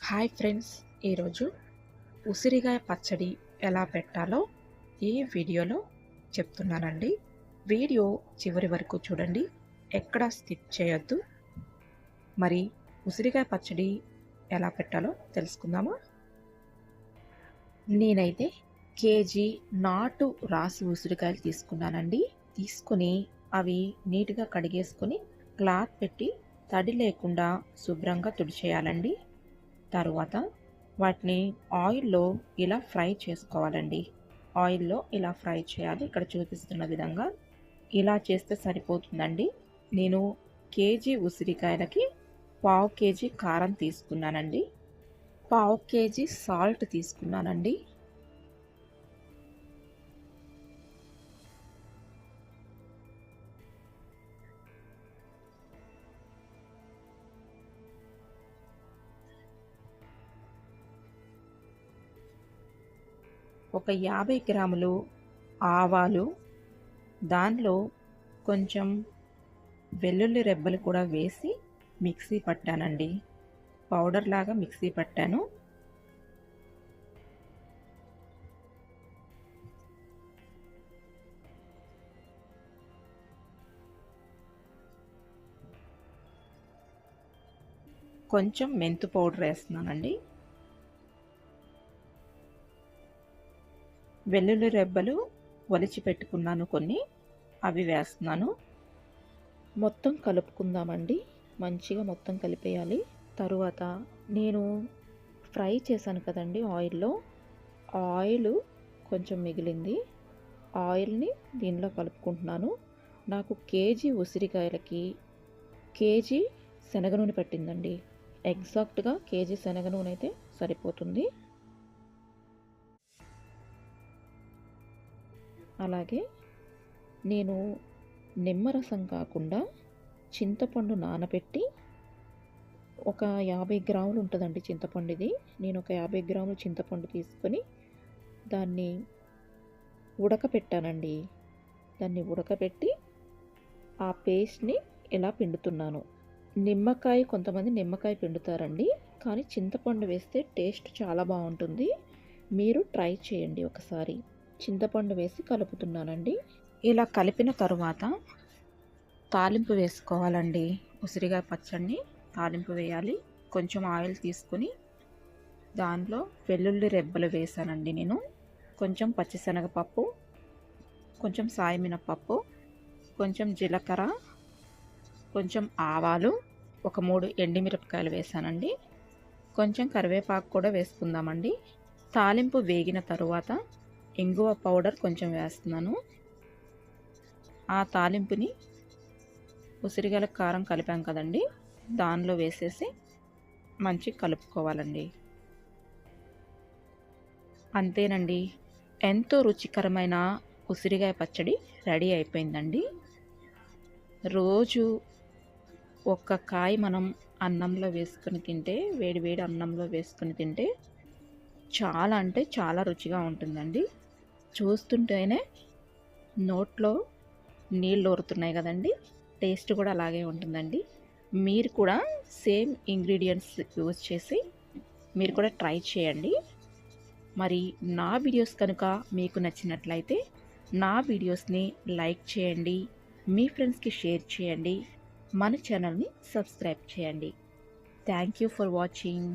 Hi friends, ఈరోజు ఉసిరికాయ పచ్చడి ఎలా పెట్టాలో ఈ వీడియోలో చెప్తున్నానండి. వీడియో చివరి వరకు చూడండి, ఎక్కడా స్కిప్ చేయొద్దు. మరి ఉసిరికాయ పచ్చడి ఎలా పెట్టాలో తెలుసుకుందామా? నేనైతే కేజీ నాటు రాసి ఉసిరికాయలు తీసుకున్నానండి. తీసుకుని అవి నీట్గా కడిగేసుకొని క్లాత్ పెట్టి తడి లేకుండా శుభ్రంగా తుడిచేయాలండి. తరువాత వాటిని ఆయిల్లో ఇలా ఫ్రై చేసుకోవాలండి. ఆయిల్లో ఇలా ఫ్రై చేయాలి. ఇక్కడ చూపిస్తున్న విధంగా ఇలా చేస్తే సరిపోతుందండి. నేను కేజీ ఉసిరికాయలకి పావు కేజీ కారం తీసుకున్నానండి. పావు కేజీ సాల్ట్ తీసుకున్నానండి. ఒక 50 గ్రాములు ఆవాలు, దానిలో కొంచెం వెల్లుల్లి రెబ్బలు కూడా వేసి మిక్సీ పట్టానండి. పౌడర్ లాగా మిక్సీ పట్టాను. కొంచెం మెంతు పౌడర్ వేస్తున్నానండి. వెల్లుల్లి రెబ్బలు ఒలిచి పెట్టుకున్నాను కొన్ని, అవి వేస్తున్నాను. మొత్తం కలుపుకుందామండి. మంచిగా మొత్తం కలిపేయాలి. తరువాత నేను ఫ్రై చేశాను కదండి ఆయిల్లో, ఆయిల్ కొంచెం మిగిలింది. ఆయిల్ని దీనిలో కలుపుకుంటున్నాను. నాకు కేజీ ఉసిరికాయలకి కేజీ శనగ నూనె పట్టిందండి. ఎగ్జాక్ట్గా కేజీ శనగ నూనె అయితే సరిపోతుంది. అలాగే నేను నిమ్మరసం కాకుండా చింతపండు నానబెట్టి ఒక 50 గ్రాములు ఉంటుందండి చింతపండు. ఇది నేను ఒక 50 గ్రాములు చింతపండు తీసుకొని దాన్ని ఉడకపెట్టానండి. దాన్ని ఉడకపెట్టి ఆ పేస్ట్ని ఇలా పిండుతున్నాను. నిమ్మకాయ, కొంతమంది నిమ్మకాయ పిండుతారండి, కానీ చింతపండు వేస్తే టేస్ట్ చాలా బాగుంటుంది. మీరు ట్రై చేయండి ఒకసారి. చింతపండు వేసి కలుపుతున్నానండి. ఇలా కలిపిన తరువాత తాలింపు వేసుకోవాలండి. ఉసిరికాయ పచ్చడిని తాలింపు వేయాలి. కొంచెం ఆయిల్ తీసుకొని దానిలో వెల్లుల్లి రెబ్బలు వేసానండి నేను. కొంచెం పచ్చిశనగపప్పు, కొంచెం సాయి మినపప్పు, కొంచెం జీలకర్ర, కొంచెం ఆవాలు, ఒక 3 ఎండుమిరపకాయలు వేసానండి. కొంచెం కరివేపాకు కూడా వేసుకుందామండి. తాలింపు వేగిన తరువాత ఇంగువ పౌడర్ కొంచెం వేస్తున్నాను. ఆ తాలింపుని ఉసిరికాయల కారం కలిపాం కదండి, దానిలో వేసేసి మంచిగా కలుపుకోవాలండి. అంతేనండి, ఎంతో రుచికరమైన ఉసిరికాయ పచ్చడి రెడీ అయిపోయిందండి. రోజు ఒక్క కాయ మనం అన్నంలో వేసుకొని తింటే, వేడి వేడి అన్నంలో వేసుకొని తింటే చాలా అంటే చాలా రుచిగా ఉంటుందండి. చూస్తుంటేనే నోట్లో నీళ్ళు ఊరుతున్నాయి కదండి. టేస్ట్ కూడా అలాగే ఉంటుందండి. మీరు కూడా సేమ్ ఇంగ్రీడియంట్స్ యూజ్ చేసి మీరు కూడా ట్రై చేయండి. మరి నా వీడియోస్ కనుక మీకు నచ్చినట్లయితే నా వీడియోస్ని లైక్ చేయండి, మీ ఫ్రెండ్స్కి షేర్ చేయండి, మన ఛానల్ని సబ్స్క్రైబ్ చేయండి. Thank you for watching.